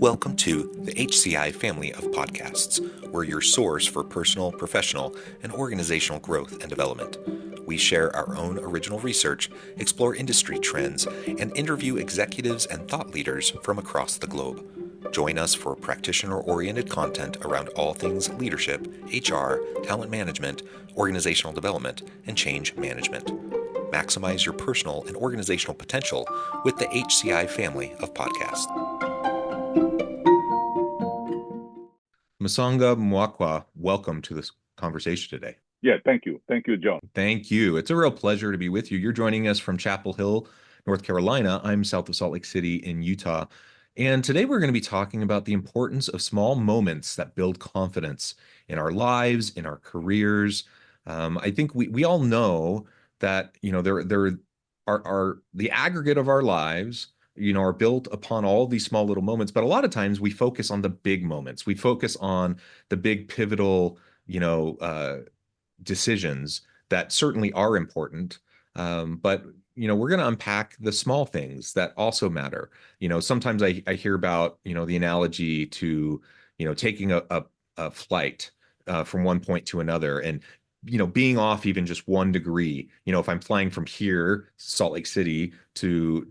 Welcome to the HCI family of podcasts. We're your source for personal, professional, and organizational growth and development. We share our own original research, explore industry trends, and interview executives and thought leaders from across the globe. Join us for practitioner-oriented content around all things leadership, HR, talent management, organizational development, and change management. Maximize your personal and organizational potential with the HCI family of podcasts. Mosongo Moukwa, welcome to this conversation today. Yeah, thank you. Thank you, John. Thank you. It's a real pleasure to be with you. You're joining us from Chapel Hill, North Carolina. I'm south of Salt Lake City in Utah. And today we're going to be talking about the importance of small moments that build confidence in our lives, in our careers. I think we all know that, there are the aggregate of our lives, are built upon all these small little moments. But a lot of times we focus on the big moments. We focus on the big pivotal, decisions that certainly are important. But we're going to unpack the small things that also matter. Sometimes I hear about, the analogy to, taking a flight from one point to another and, being off even just 1 degree. If I'm flying from here, Salt Lake City to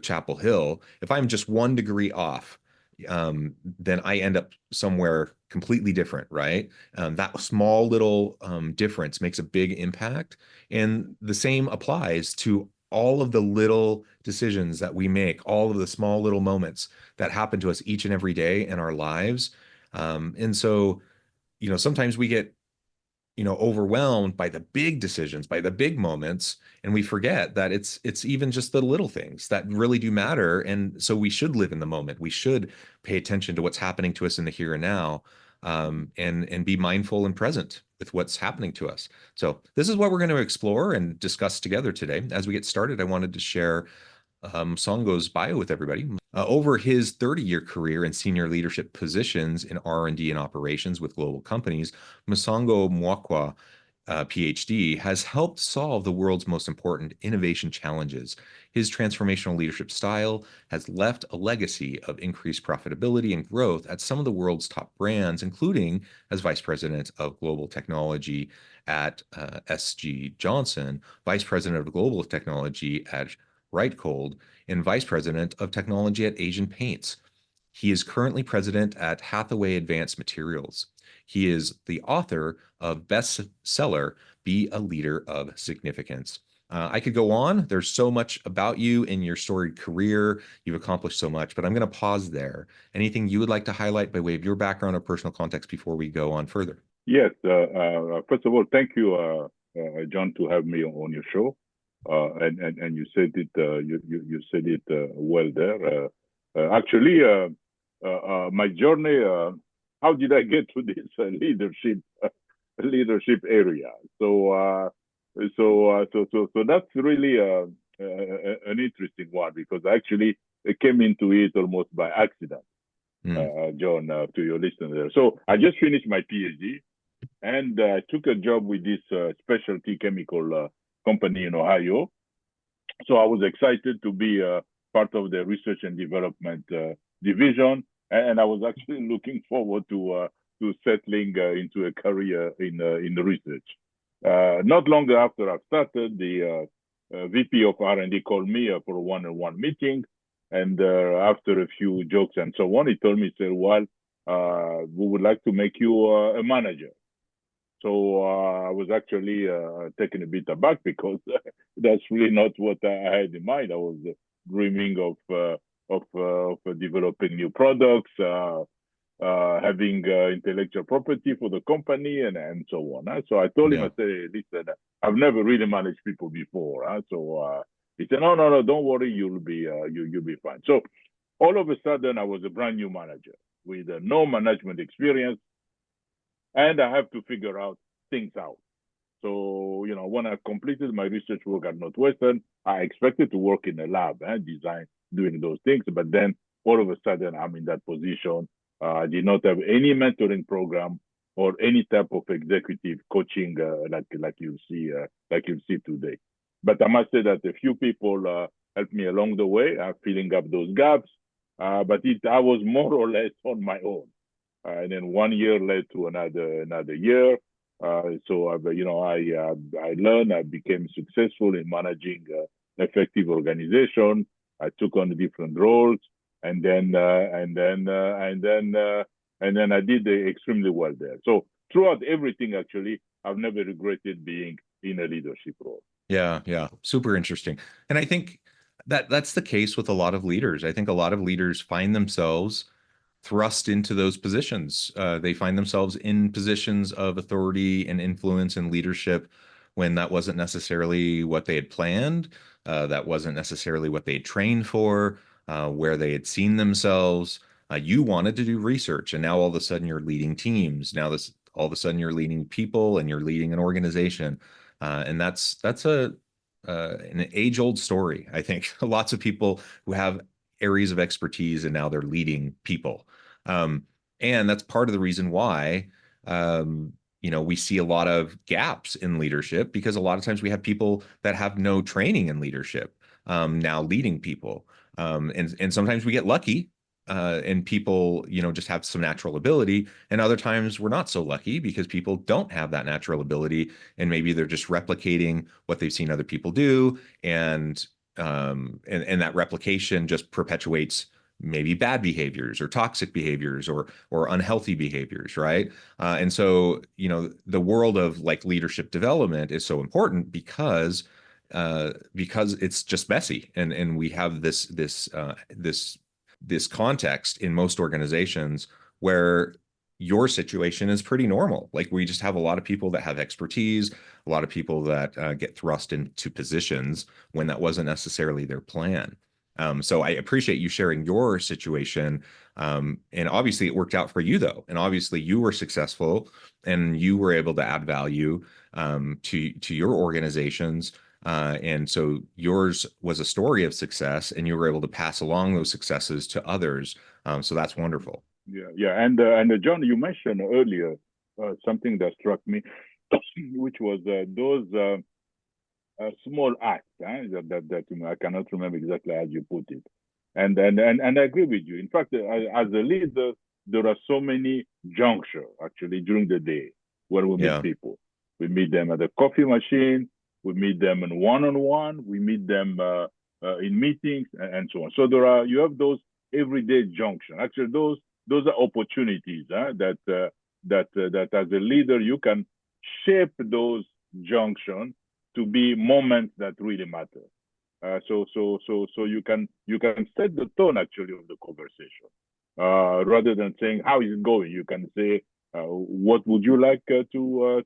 Chapel Hill, if I'm just 1 degree off, then I end up somewhere completely different, right? That small little difference makes a big impact. And the same applies to all of the little decisions that we make, all of the small little moments that happen to us each and every day in our lives. And so, sometimes we get overwhelmed by the big decisions, by the big moments, and we forget that it's even just the little things that really do matter. And so we should live in the moment. We should pay attention to what's happening to us in the here and now, and be mindful and present with what's happening to us. So this is what we're going to explore and discuss together today. As we get started, I wanted to share Songo's bio with everybody. Over his 30-year career in senior leadership positions in R&D and operations with global companies, Mosongo Moukwa, PhD, has helped solve the world's most important innovation challenges. His transformational leadership style has left a legacy of increased profitability and growth at some of the world's top brands, including as Vice President of Global Technology at SG Johnson, Vice President of Global Technology at Right Cold, and Vice President of Technology at Asian Paints. He is currently President at Hathaway Advanced Materials. He is the author of bestseller, Be a Leader of Significance. I could go on. There's so much about you in your storied career. You've accomplished so much, but I'm going to pause there. Anything you would like to highlight by way of your background or personal context before we go on further? Yes. First of all, thank you, John, to have me on your show. And you said it. You said it well there. Actually, my journey. How did I get to this leadership area? So that's really an interesting one, because actually I came into it almost by accident. John, to your listener. So I just finished my PhD, and I took a job with this specialty chemical company in Ohio. So I was excited to be part of the research and development division, and I was actually looking forward to settling into a career in the research. Not long after I started, the VP of R&D called me for a one-on-one meeting, and after a few jokes and so on, he told me, he said, "Well, we would like to make you a manager." So I was actually taken a bit aback, because that's really not what I had in mind. I was dreaming of developing new products, having intellectual property for the company, and so on. So I told him, I said, "Listen, I've never really managed people before." So he said, "No, don't worry, you'll be fine." So all of a sudden, I was a brand new manager with no management experience, and I have to figure out things out. So, when I completed my research work at Northwestern, I expected to work in a lab and design, doing those things. But then all of a sudden, I'm in that position. I did not have any mentoring program or any type of executive coaching like you see today. But I must say that a few people helped me along the way, filling up those gaps. but I was more or less on my own. And then 1 year led to another year. So I learned. I became successful in managing effective organization. I took on different roles, and then I did extremely well there. So throughout everything, actually, I've never regretted being in a leadership role. Yeah, yeah, super interesting. And I think that that's the case with a lot of leaders. I think a lot of leaders find themselves thrust into those positions. They find themselves in positions of authority and influence and leadership when that wasn't necessarily what they had planned. That wasn't necessarily what they had trained for, where they had seen themselves. You wanted to do research, and now all of a sudden you're leading teams. Now this all of a sudden you're leading people and you're leading an organization, and that's a an age-old story. I think lots of people who have areas of expertise and now they're leading people. Um, and that's part of the reason why, we see a lot of gaps in leadership because a lot of times we have people that have no training in leadership now leading people. And sometimes we get lucky and people, just have some natural ability. And other times we're not so lucky because people don't have that natural ability. And maybe they're just replicating what they've seen other people do. And that replication just perpetuates maybe bad behaviors or toxic behaviors or unhealthy behaviors, right? And so, the world of like leadership development is so important because it's just messy, and we have this context in most organizations where your situation is pretty normal. Like we just have a lot of people that have expertise, a lot of people that get thrust into positions when that wasn't necessarily their plan. So I appreciate you sharing your situation. And obviously it worked out for you though. And obviously you were successful and you were able to add value to your organizations. And so yours was a story of success and you were able to pass along those successes to others. So that's wonderful. Yeah, yeah, and John, you mentioned earlier something that struck me, which was those small acts I cannot remember exactly how you put it, and I agree with you. In fact, as a leader, there are so many junctures actually during the day where we meet Yeah. people. We meet them at the coffee machine. We meet them in one-on-one. We meet them in meetings and so on. So you have those everyday junctions. Actually, those are opportunities that as a leader you can shape those junctions to be moments that really matter. So you can set the tone actually of the conversation. Rather than saying how is it going, you can say what would you like to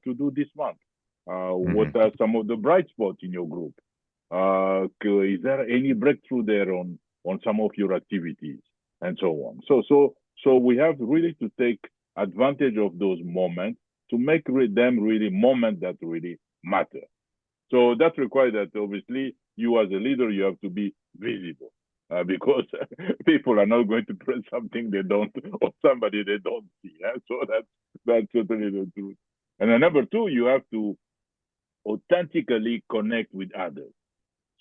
do this month? What Hmm. are some of the bright spots in your group? Is there any breakthrough there on some of your activities and so on? So we have really to take advantage of those moments to make them really moments that really matter. So that requires that obviously you as a leader, you have to be visible because people are not going to press something they don't or somebody they don't see. So that's certainly the truth. And then number two, you have to authentically connect with others.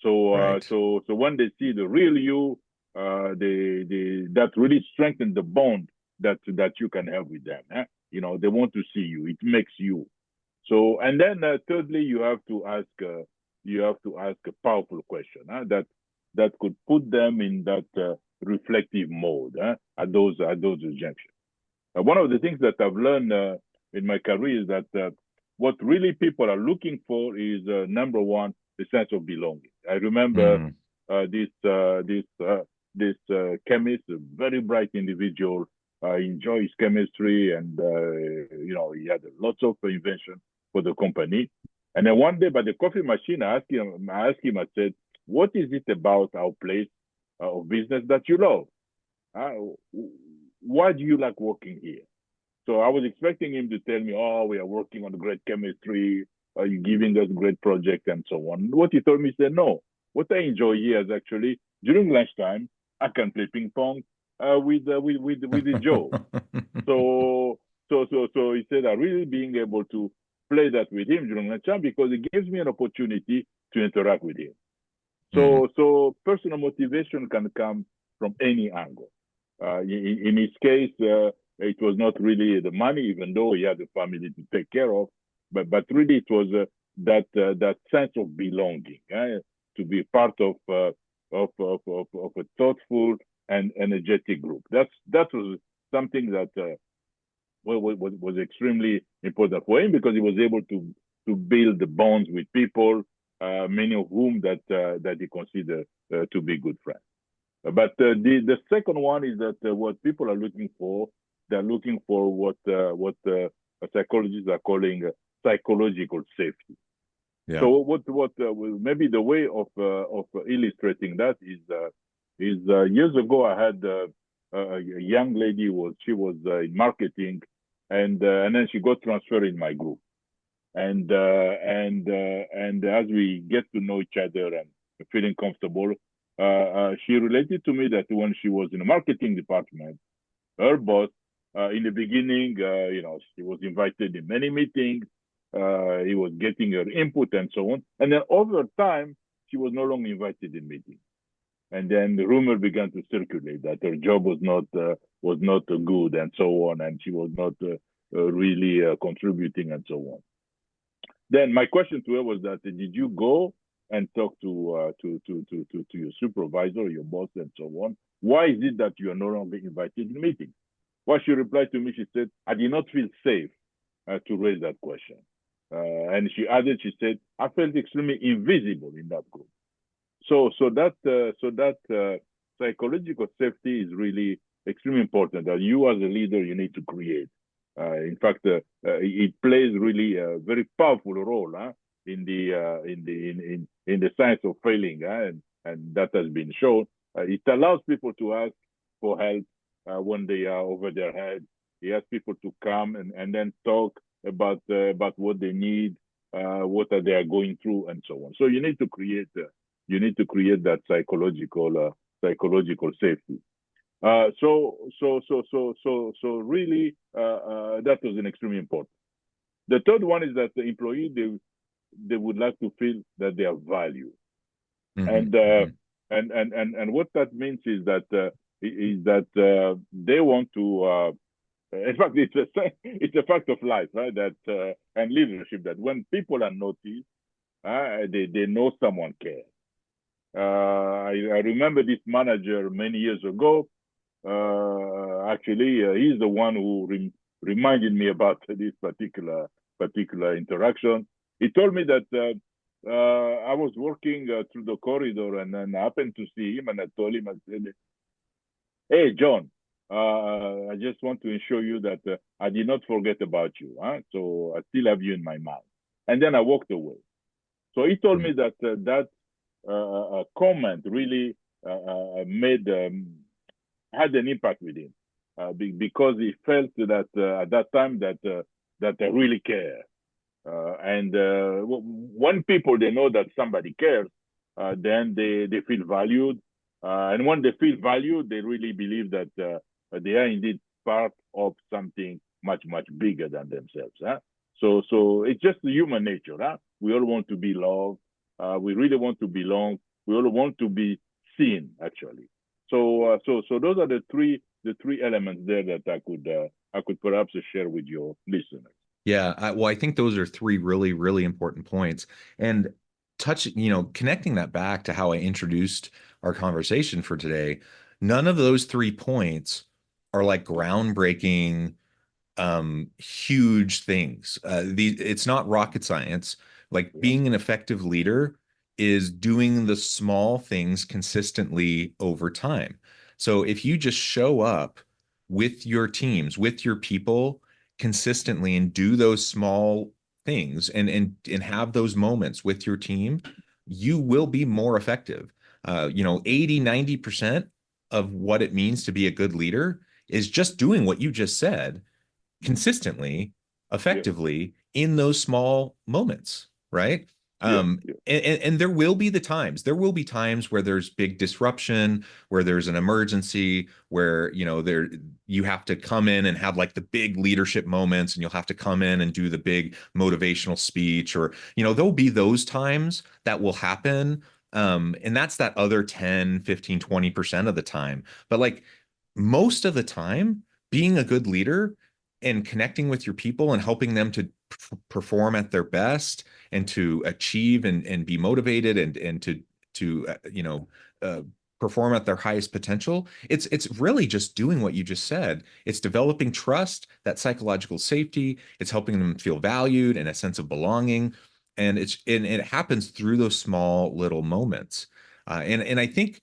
Right. So when they see the real you, that really strengthens the bond that you can have with them. They want to see you. It makes you. So, and then thirdly, you have to ask a powerful question that could put them in that reflective mode at those junctions. One of the things that I've learned in my career is that what really people are looking for is number one, the sense of belonging. I remember Mm. this chemist, a very bright individual, enjoys chemistry, and he had lots of invention for the company. And then one day by the coffee machine, I said, "What is it about our place of business that you love? Uh, why do you like working here?" So I was expecting him to tell me, "Oh, we are working on great chemistry. Are you giving us great project and so on?" What he told me, he said, "No. What I enjoy here is actually during lunchtime, I can play ping pong with the Joe." So so he said, "I really being able to play that with him during lunchtime because it gives me an opportunity to interact with him." Mm. So personal motivation can come from any angle. In his case, it was not really the money, even though he had a family to take care of, but really it was that sense of belonging, to be part of a thoughtful and energetic group. That was something that was extremely important for him because he was able to build the bonds with people, many of whom that he considered to be good friends. But the second one is that what people are looking for, they're looking for what psychologists are calling psychological safety. Yeah. So maybe the way of illustrating that is years ago I had a young lady she was in marketing, and then she got transferred in my group, and as we get to know each other and feeling comfortable, she related to me that when she was in the marketing department, her boss, in the beginning, she was invited in many meetings. He was getting her input and so on. And then over time, she was no longer invited in meetings. And then the rumor began to circulate that her job was not good and so on, and she was not really contributing and so on. Then my question to her was that did you go and talk to your supervisor, your boss, and so on? Why is it that you are no longer invited in meetings? Well, she replied to me, she said, I did not feel safe to raise that question. And she added, she said, I felt extremely invisible in that group. So that psychological safety is really extremely important that you as a leader, you need to create. In fact, it plays really a very powerful role in the science of failing, and that has been shown. It allows people to ask for help when they are over their head. It asks people to come and then talk about what they need, what are they are going through, and so on. So you need to create that psychological safety. So really, that was an extremely important. The third one is that the employee they would like to feel that they are valued, Mm-hmm. and what that means is that they want to. In fact, it's a fact of life, right? That and leadership that when people are noticed, they know someone cares. I remember this manager many years ago. Actually, he's the one who reminded me about this particular interaction. He told me that I was working through the corridor, and then I happened to see him, and I told him, I said, "Hey, John, I just want to assure you that I did not forget about you. So I still have you in my mind." And then I walked away. So he told me that that comment really made had an impact with him because he felt that at that time that I really care. And when people they know that somebody cares, then they feel valued, and when they feel valued, they really believe that they are indeed part of something much bigger than themselves. So it's just human nature. We all want to be loved. We really want to belong. We all want to be seen, actually. So those are the three elements there that I could perhaps share with your listeners. Yeah, well, I think those are three really, really important points. And connecting that back to how I introduced our conversation for today, none of those 3 points are like groundbreaking, huge things. It's not rocket science. Like Yeah, being an effective leader is doing the small things consistently over time. So if you just show up with your teams, with your people consistently and do those small things and have those moments with your team, you will be more effective. 80, 90% of what it means to be a good leader is just doing what you just said consistently, yeah, effectively in those small moments, right? yeah, Um, yeah, and there will be times where there's big disruption, where there's an emergency, where you have to come in and have like the big leadership moments, and you'll have to come in and do the big motivational speech, or there'll be those times that will happen. And that's that other 10, 15, 20% of the time. But like most of the time, being a good leader and connecting with your people and helping them to perform at their best and to achieve and be motivated and to uh, perform at their highest potential, it's really just doing what you just said. It's developing trust, that psychological safety. It's helping them feel valued and a sense of belonging, and it happens through those small little moments. And I think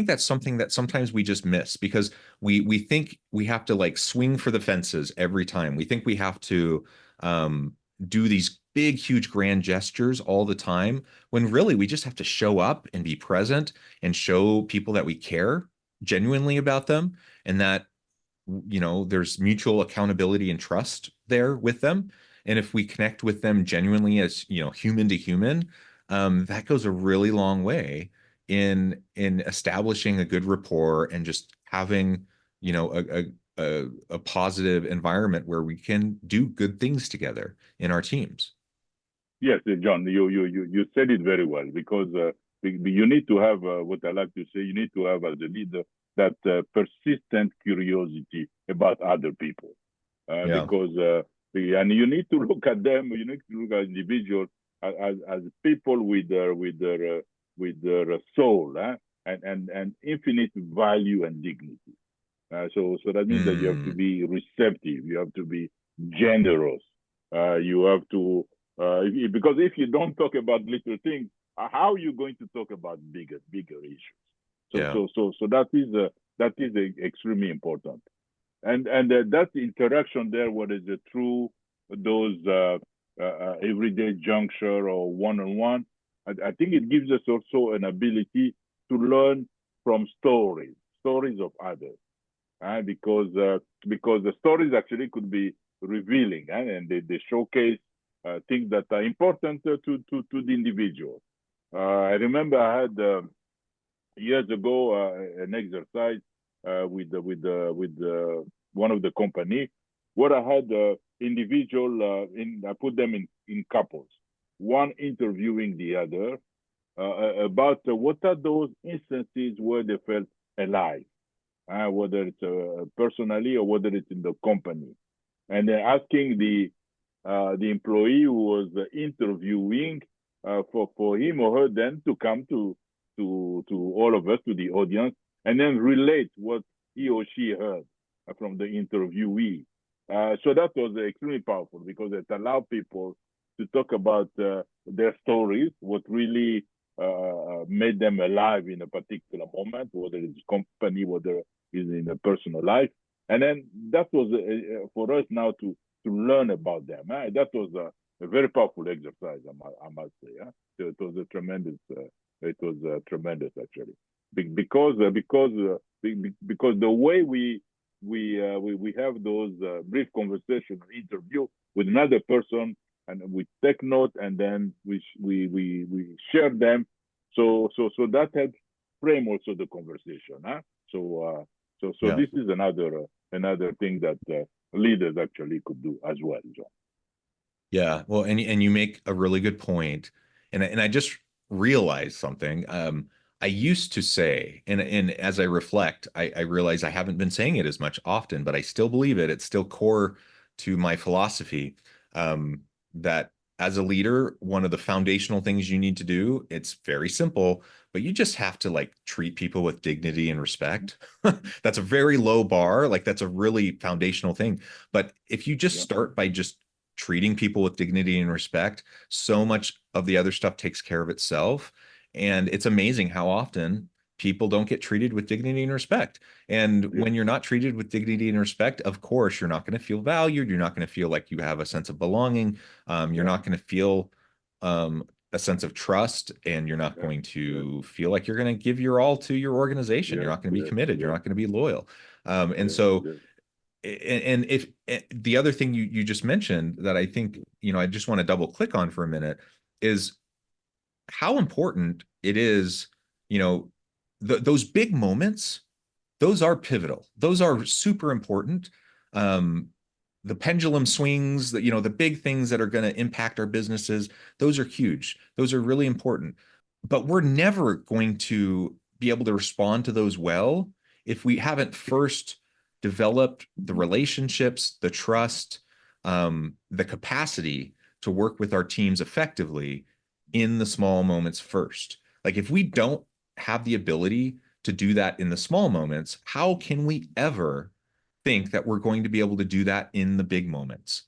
that's something that sometimes we just miss because we think we have to like swing for the fences every time. We think we have to um, do these big, huge, grand gestures all the time, when really we just have to show up and be present and show people that we care genuinely about them, and that there's mutual accountability and trust there with them. And if we connect with them genuinely as human to human, that goes a really long way in establishing a good rapport and just having a positive environment where we can do good things together in our teams. Yes, John, you said it very well because you need to have what I like to say. You need to have as a leader that persistent curiosity about other people, Yeah. because and you need to look at them. You need to look at individuals as people with their soul, and infinite value and dignity. So that means that you have to Mm, be receptive. You have to be generous. You have to because if you don't talk about little things, how are you going to talk about bigger issues? yeah. So that is extremely important. And that interaction there, what is it through those everyday juncture or one-on-one, I think it gives us also an ability to learn from stories of others, because the stories actually could be revealing, and they showcase things that are important to the individual. I remember I had years ago an exercise with one of the company where I had individual I put them in couples, one interviewing the other about what are those instances where they felt alive, whether it's personally or whether it's in the company, and then asking the employee who was interviewing for him or her then to come to all of us, to the audience, and then relate what he or she heard from the interviewee. So that was extremely powerful because it allowed people to talk about their stories, what really made them alive in a particular moment, whether it's company, whether it's in a personal life. And then that was for us now to learn about them. That was a very powerful exercise, I must say. So it was a tremendous. It was tremendous actually, because the way we have those brief conversation or interview with another person, and we take note, and then we share them. So that helps frame also the conversation. So Yeah. this is another thing that leaders actually could do as well, John. Yeah, well, and you make a really good point, and I just realized something. I used to say, and as I reflect, I realize I haven't been saying it as much often, but I still believe it. It's still core to my philosophy. That as a leader, one of the foundational things you need to do, it's very simple, but you just have to like treat people with dignity and respect. That's a very low bar, like that's a really foundational thing. But if you just Yeah, start by just treating people with dignity and respect, so much of the other stuff takes care of itself. And it's amazing how often people don't get treated with dignity and respect. And yeah, when you're not treated with dignity and respect, of course, you're not going to feel valued. You're not going to feel like you have a sense of belonging. You're yeah, not going to feel a sense of trust, and you're not yeah, going yeah, to feel like you're going to give your all to your organization. You're yeah, not going to be yeah, committed. You're yeah, not going to be loyal. And yeah, so yeah, and if the other thing you just mentioned that I think I just want to double click on for a minute is how important it is. Those big moments, those are pivotal, those are super important. um the pendulum swings, that the big things that are going to impact our businesses, those are huge, those are really important, but we're never going to be able to respond to those well if we haven't first developed the Mhm. relationships, the trust, the capacity to work with our teams effectively in the small moments first. Like if we don't have the ability to do that in the small moments, how can we ever think that we're going to be able to do that in the big moments?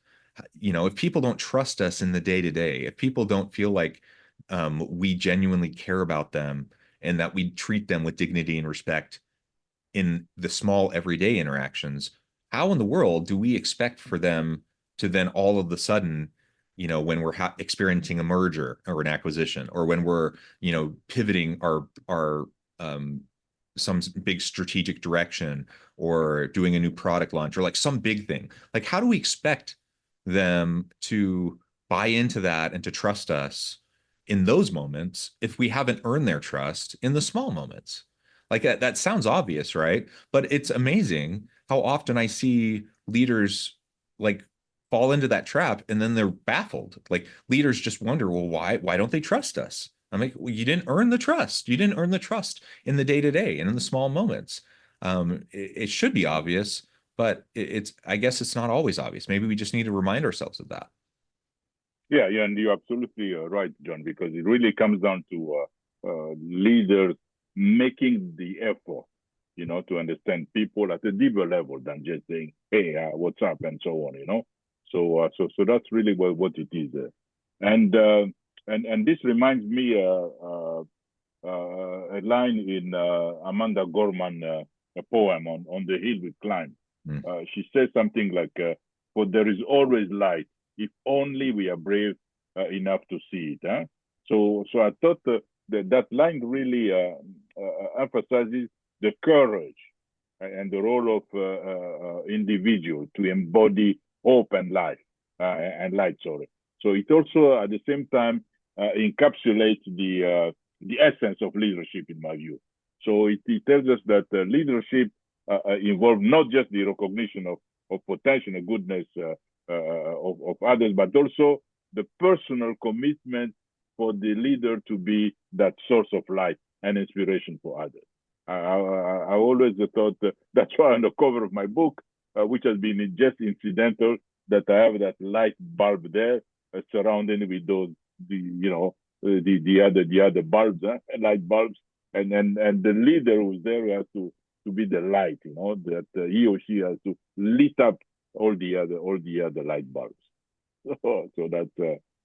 If people don't trust us in the day to day, if people don't feel like we genuinely care about them and that we treat them with dignity and respect in the small everyday interactions, how in the world do we expect for them to then all of the sudden, when we're experiencing a merger or an acquisition, or when we're, pivoting our some big strategic direction, or doing a new product launch, or like some big thing, like how do we expect them to buy into that and to trust us in those moments if we haven't earned their trust in the small moments? Like that sounds obvious, right? But it's amazing how often I see leaders like fall into that trap and then they're baffled. Like leaders just wonder, well, why don't they trust us? I'm like, well, you didn't earn the trust. You didn't earn the trust in the day to day and in the small moments. It should be obvious, but it's I guess it's not always obvious. Maybe we just need to remind ourselves of that. Yeah, yeah, and you're absolutely right, John, because it really comes down to leaders making the effort, to understand people at a deeper level than just saying, "Hey, what's up?" and so on. So that's really what it is. And and this reminds me a line in Amanda Gorman, a poem on the hill we climb. Mm. She says something like, "For there is always light, if only we are brave enough to see it." Huh? So I thought that line really emphasizes the courage and the role of individual to embody hope and life and light. Sorry. So it also at the same time encapsulates the essence of leadership, in my view. So it tells us that leadership involves not just the recognition of potential and goodness of others, but also the personal commitment for the leader to be that source of light and inspiration for others. I always thought that's why on the cover of my book, which has been just incidental, that I have that light bulb there surrounding with those the other bulbs, light bulbs, and the leader who's there has to be the light, that he or she has to lit up all the other light bulbs. So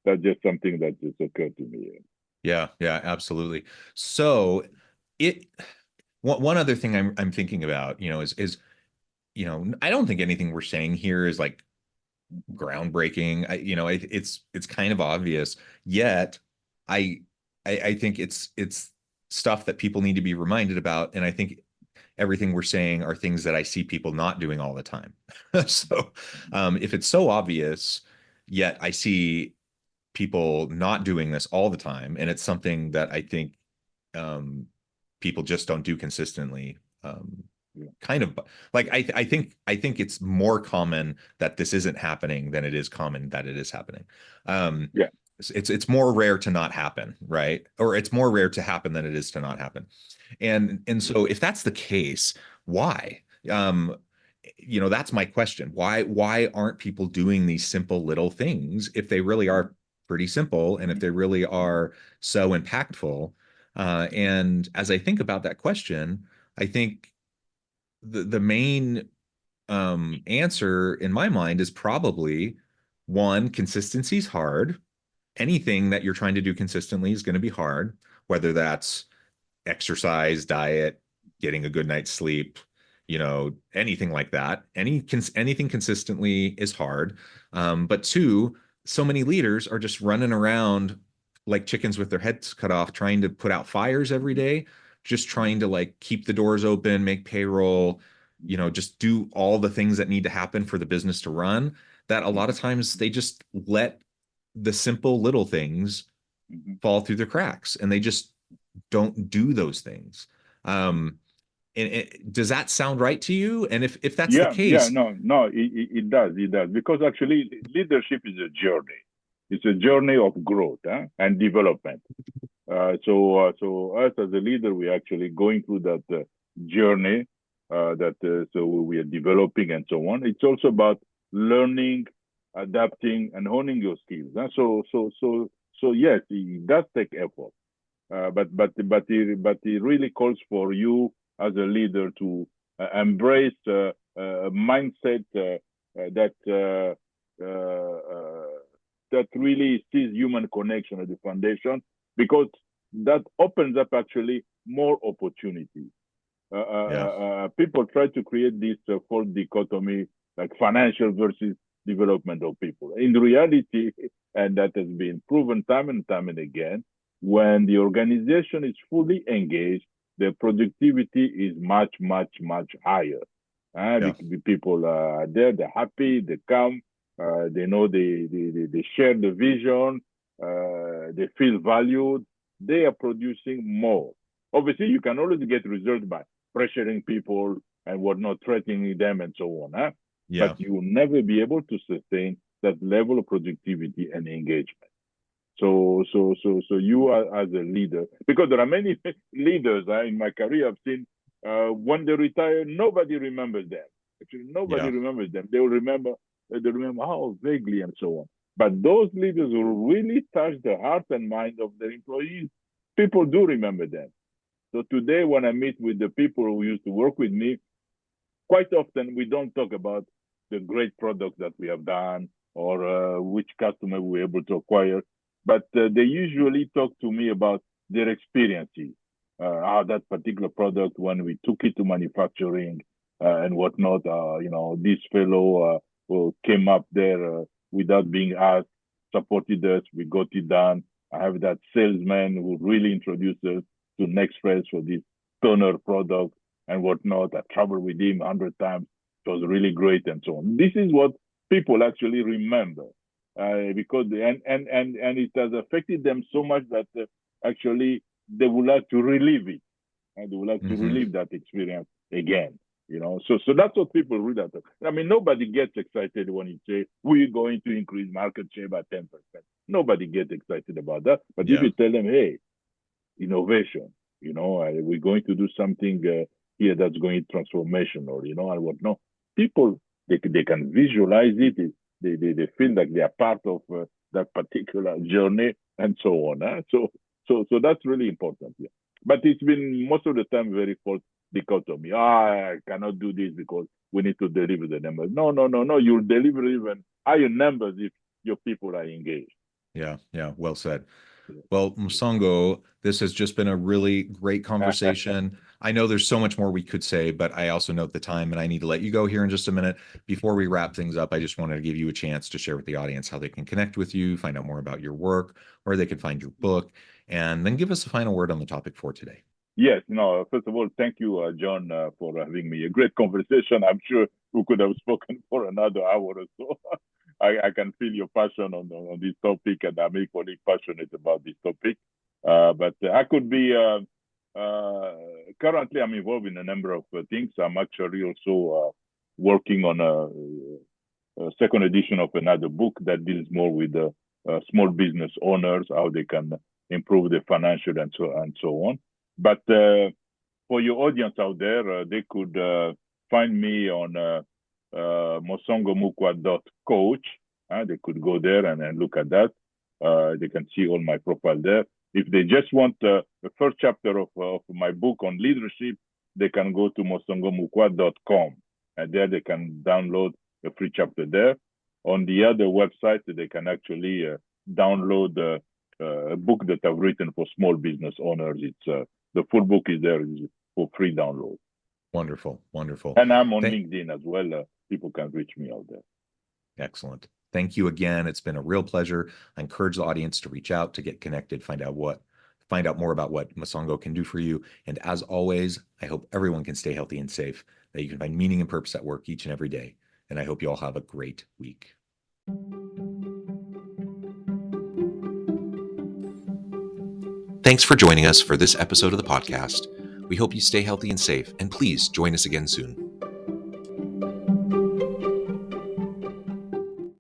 that's just something that just occurred to me. Yeah, yeah, absolutely. So it one other thing I'm thinking about, is I don't think anything we're saying here is like groundbreaking. It's kind of obvious. Yet, I I think it's stuff that people need to be reminded about, and I think everything we're saying are things that I see people not doing all the time. So, if it's so obvious, yet I see people not doing this all the time, and it's something that I think um, people just don't do consistently. Yeah, Kind of like I think it's more common that this isn't happening than it is common that it is happening. Um, yeah, it's more rare to not happen, right? Or it's more rare to happen than it is to not happen. And yeah. so if that's the case, why? That's my question. Why aren't people doing these simple little things if they really are pretty simple and if they really are so impactful? And as I think about that question, I think the main answer in my mind is probably one, consistency is hard. Anything that you're trying to do consistently is going to be hard, whether that's exercise, diet, getting a good night's sleep, anything like that. Anything consistently is hard. But two, so many leaders are just running around like chickens with their heads cut off, trying to put out fires every day, just trying to like keep the doors open, make payroll, just do all the things that need to happen for the business to run. That a lot of times they just let the simple little things fall through the cracks and they just don't do those things. Um, and does that sound right to you? And if that's the Yeah, yeah, case, no, it does, because actually leadership is a journey. It's a journey of growth and development. So us as a leader, we're actually going through that journey, so we are developing and so on. It's also about learning, adapting, and honing your skills. So yes, it does take effort, but it really calls for you as a leader to embrace a mindset that that really sees human connection at the foundation, because that opens up actually more opportunities. Yeah. People try to create this false dichotomy, like financial versus development of people. In reality, and that has been proven time and time and again, when the organization is fully engaged, the productivity is much, much, much higher. Yeah. People are there, they're happy, they come, they know they share the vision, they feel valued, they are producing more. Obviously, you can always get results by pressuring people and whatnot, threatening them and so on. But Yeah. you will never be able to sustain that level of productivity and engagement. So you are as a leader, because there are many leaders in my career I've seen, when they retire, nobody remembers them. Actually, nobody Yeah. remembers them. They remember how vaguely and so on. But those leaders who really touch the heart and mind of their employees, people do remember them. So today, when I meet with the people who used to work with me, quite often we don't talk about the great product that we have done or which customer we were able to acquire, but they usually talk to me about their experiences, how that particular product, when we took it to manufacturing and whatnot, this fellow who came up there without being asked, supported us, we got it done. I have that salesman who really introduced us to next phase for this toner product and whatnot. I traveled with him 100 times. It was really great and so on. This is what people actually remember, because and it has affected them so much that actually they would like to relive it, and they would like to Hmm. relive that experience again. So that's what people really are. I mean, nobody gets excited when you say we're going to increase market share by 10%. Nobody gets excited about that. But if Yeah. you tell them, hey, innovation. We're going to do something here that's going transformational, and whatnot. People, they can visualize it. They feel like they are part of that particular journey and so on. So that's really important. Yeah. But it's been most of the time very false dichotomy. I cannot do this because we need to deliver the numbers. No, no, no, no. You'll deliver even higher numbers if your people are engaged. Yeah. Yeah. Well said. Yeah. Well, Mosongo, this has just been a really great conversation. I know there's so much more we could say, but I also note the time and I need to let you go here in just a minute. Before we wrap things up, I just wanted to give you a chance to share with the audience how they can connect with you, find out more about your work, where they can find your book, and then give us a final word on the topic for today. Yes, no, first of all, thank you, John, for having me. A great conversation. I'm sure we could have spoken for another hour or so. I can feel your passion on this topic, and I'm equally passionate about this topic. But I could be, currently, I'm involved in a number of things. I'm actually also working on a second edition of another book that deals more with small business owners, how they can improve their financial and so on. But for your audience out there, they could find me on mosongomukwa.coach. They could go there and look at that. They can see all my profile there. If they just want the first chapter of my book on leadership, they can go to mosongomukwa.com. And there they can download a free chapter there. On the other website, they can actually download a book that I've written for small business owners. It's the full book is there for free download. Wonderful. Wonderful. And I'm on Thank LinkedIn as well. People can reach me out there. Excellent. Thank you again. It's been a real pleasure. I encourage the audience to reach out, to get connected, find out more about what Mosongo can do for you. And as always, I hope everyone can stay healthy and safe, that you can find meaning and purpose at work each and every day. And I hope you all have a great week. Thanks for joining us for this episode of the podcast. We hope you stay healthy and safe, and please join us again soon.